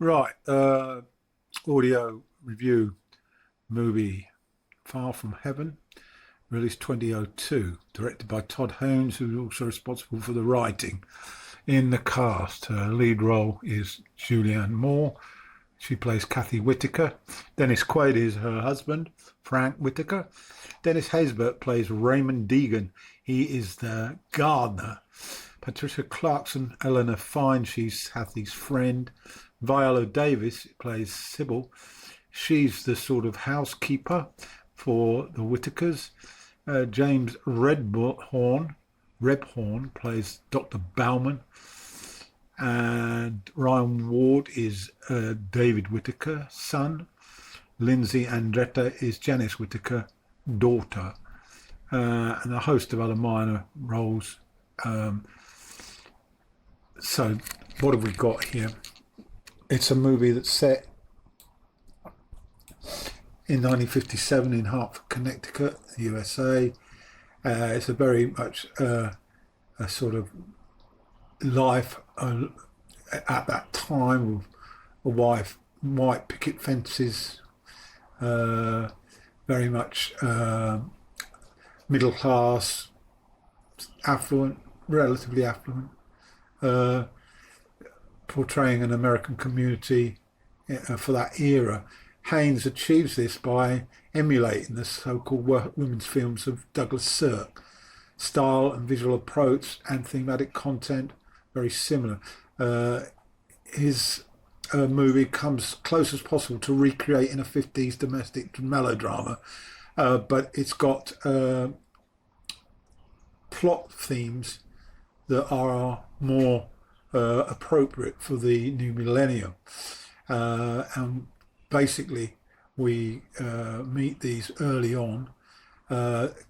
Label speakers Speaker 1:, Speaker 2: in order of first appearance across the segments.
Speaker 1: Right, audio review movie Far From Heaven, released 2002, directed by Todd Haynes, who's also responsible for the writing. In the cast, her lead role is Julianne Moore. She plays Kathy Whittaker. Dennis Quaid is her husband, Frank Whittaker. Dennis Haysbert plays Raymond Deegan. He is the gardener. Patricia Clarkson, Eleanor Fine, she's Kathy's friend. Viola Davis plays Sybil. She's the sort of housekeeper for the Whitakers. James Rebhorn plays Dr. Bauman. And Ryan Ward is David Whittaker, son. Lindsay Andretta is Janice Whittaker, daughter. And a host of other minor roles. So what have we got here? It's a movie that's set in 1957 in Hartford, Connecticut, USA. It's a very much a sort of life at that time of white picket fences, very much middle class, affluent, relatively affluent, portraying an American community for that era. Haynes achieves this by emulating the so-called women's films of Douglas Sirk. Style and visual approach and thematic content very similar. His movie comes close as possible to recreating a 50s domestic melodrama, but it's got plot themes that are more appropriate for the new millennium. And basically, we meet these early on.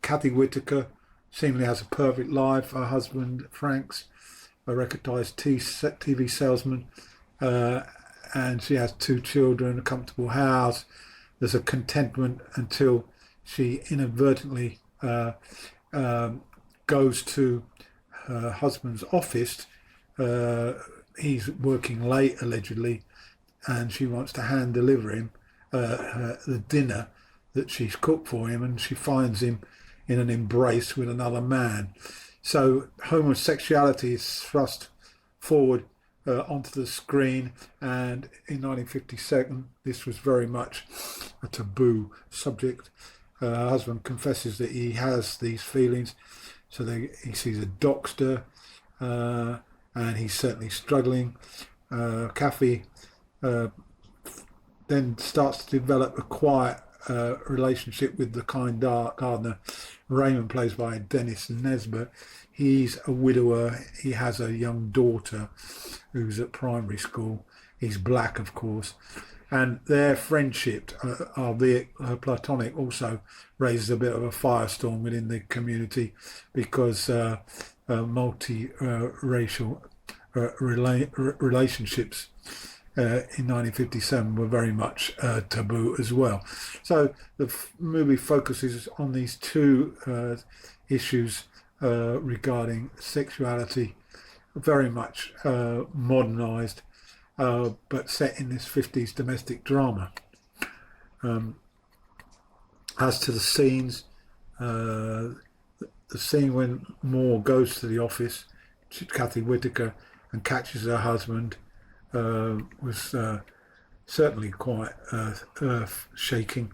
Speaker 1: Kathy Whittaker seemingly has a perfect life. Her husband, Frank's a recognised TV salesman, and she has two children, a comfortable house. There's a contentment until she inadvertently goes to her husband's office. He's working late, allegedly, and she wants to hand deliver him the dinner that she's cooked for him, and she finds him in an embrace with another man. So homosexuality is thrust forward onto the screen, and in 1957 this was very much a taboo subject. Her husband confesses that he has these feelings, so he sees a doctor, and he's certainly struggling. Kathy then starts to develop a quiet relationship with the kind gardener. Raymond, plays by Dennis Nesbitt. He's a widower. He has a young daughter who's at primary school. He's black, of course. And their friendship, albeit platonic, also raises a bit of a firestorm within the community because multi-racial relationships in 1957 were very much taboo as well. So the movie focuses on these two issues regarding sexuality, very much modernized, but set in this 50s domestic drama. As to the scenes, the scene when Moore goes to the office, Kathy Whittaker, and catches her husband was certainly quite earth-shaking.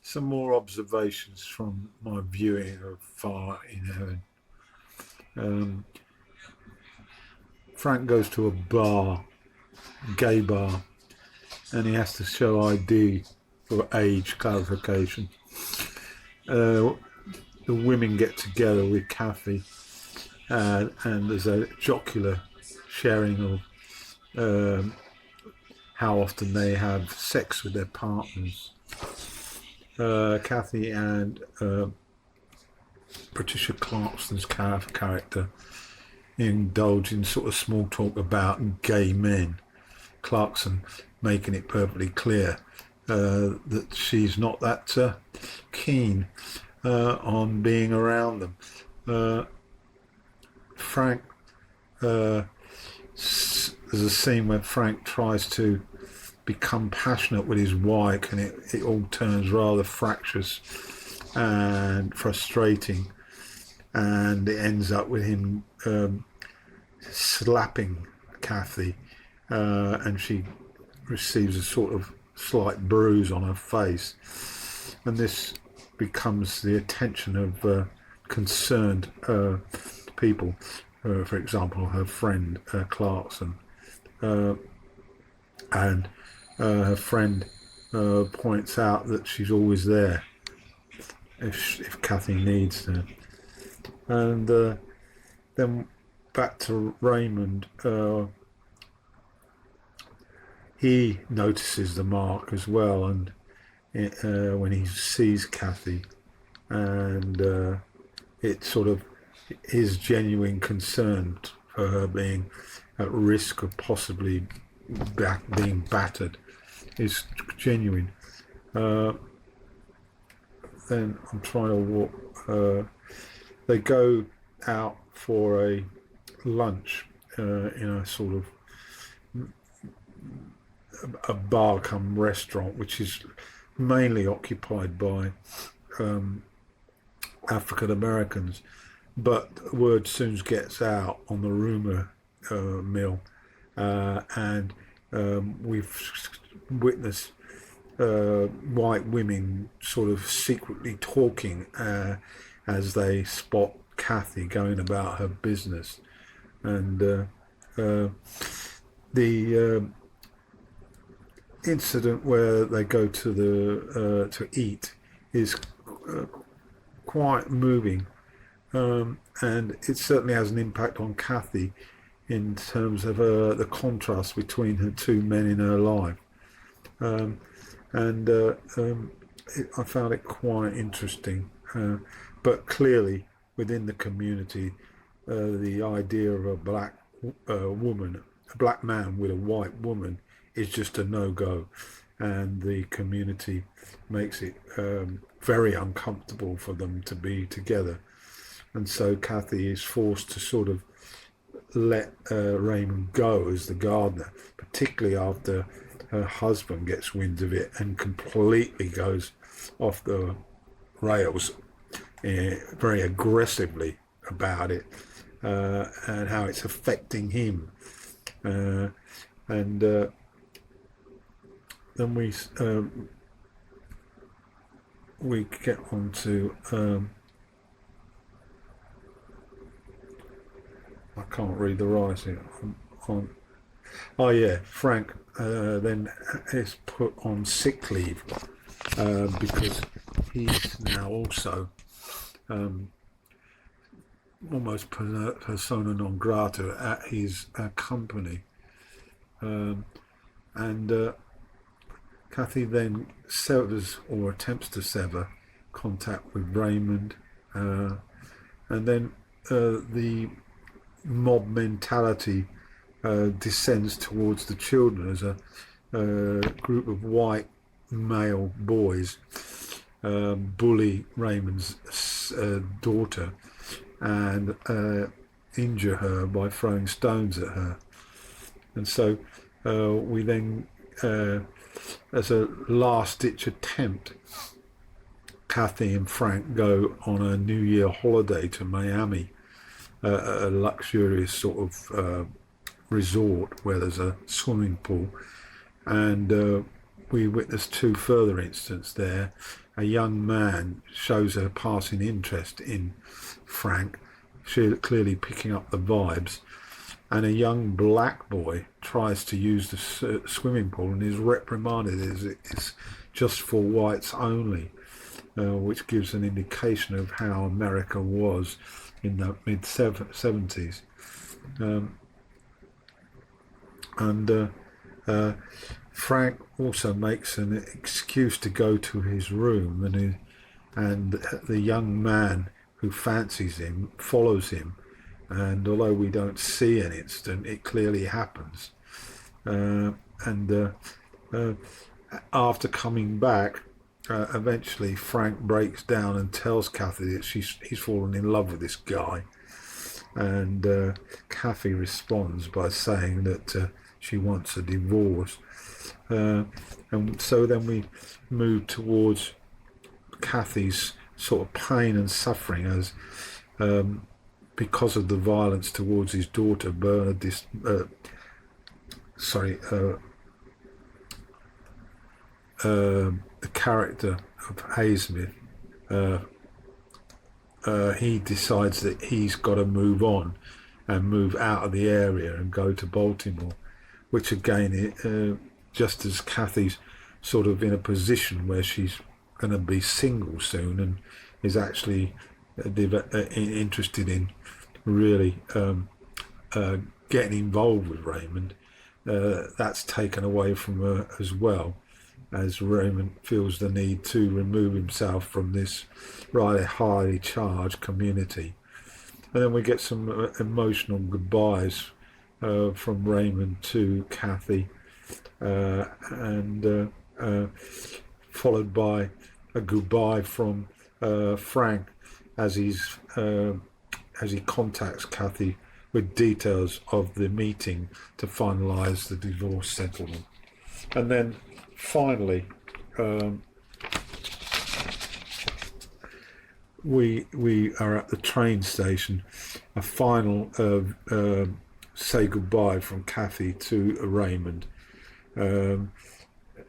Speaker 1: Some more observations from my viewing of Far in Heaven. Frank goes to a bar, gay bar, and he has to show ID for age clarification. The women get together with Kathy, and there's a jocular sharing of how often they have sex with their partners. Kathy and Patricia Clarkson's character indulge in sort of small talk about gay men. Clarkson making it perfectly clear that she's not that keen on being around them. Frank there's a scene where Frank tries to become passionate with his wife, and it all turns rather fractious and frustrating, and it ends up with him slapping Kathy, and she receives a sort of slight bruise on her face, and this becomes the attention of concerned people. For example, her friend Clarkson, and her friend points out that she's always there if Kathy needs her. And then back to Raymond, he notices the mark as well, and when he sees Kathy, and it sort of his genuine concern for her being at risk of possibly being battered is genuine. Then I'm trying to walk. They go out for a lunch in a sort of a bar come restaurant, which is mainly occupied by African Americans, but word soon gets out on the rumor mill, and we've witnessed white women sort of secretly talking as they spot Kathy going about her business, and the incident where they go to the to eat is quite moving, and it certainly has an impact on Kathy in terms of the contrast between her two men in her life, I found it quite interesting, but clearly within the community, the idea of a black woman, a black man with a white woman, is just a no-go, and the community makes it very uncomfortable for them to be together, and so Kathy is forced to sort of let Raymond go as the gardener, particularly after her husband gets wind of it and completely goes off the rails very aggressively about it, and how it's affecting him, and then we get on to I can't read the writing on. Oh yeah, Frank then is put on sick leave because he's now also almost persona non grata at his company, and Kathy then severs or attempts to sever contact with Raymond, and then the mob mentality descends towards the children as a group of white male boys bully Raymond's daughter and injure her by throwing stones at her. And so we then, as a last-ditch attempt, Kathy and Frank go on a New Year holiday to Miami, a luxurious sort of resort where there's a swimming pool, and we witness two further incidents there. A young man shows a passing interest in Frank, clearly picking up the vibes, and a young black boy tries to use the swimming pool and is reprimanded as it's just for whites only, which gives an indication of how America was in the mid-70s. Frank also makes an excuse to go to his room, and the young man who fancies him follows him, and although we don't see an incident, it clearly happens, after coming back, eventually Frank breaks down and tells Kathy that he's fallen in love with this guy, and Kathy responds by saying that she wants a divorce. And so then we move towards Kathy's sort of pain and suffering as because of the violence towards his daughter Bernard. The character of Haysmith, he decides that he's got to move on and move out of the area and go to Baltimore, which again, just as Kathy's sort of in a position where she's going to be single soon and is actually interested in really getting involved with Raymond, that's taken away from her as well, as Raymond feels the need to remove himself from this rather highly charged community. And then we get some emotional goodbyes from Raymond to Kathy, and followed by a goodbye from Frank as he contacts Kathy with details of the meeting to finalise the divorce settlement. And then finally, we are at the train station. A final say goodbye from Kathy to Raymond, and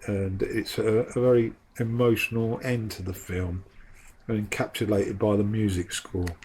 Speaker 1: it's a very emotional end to the film, encapsulated by the music score.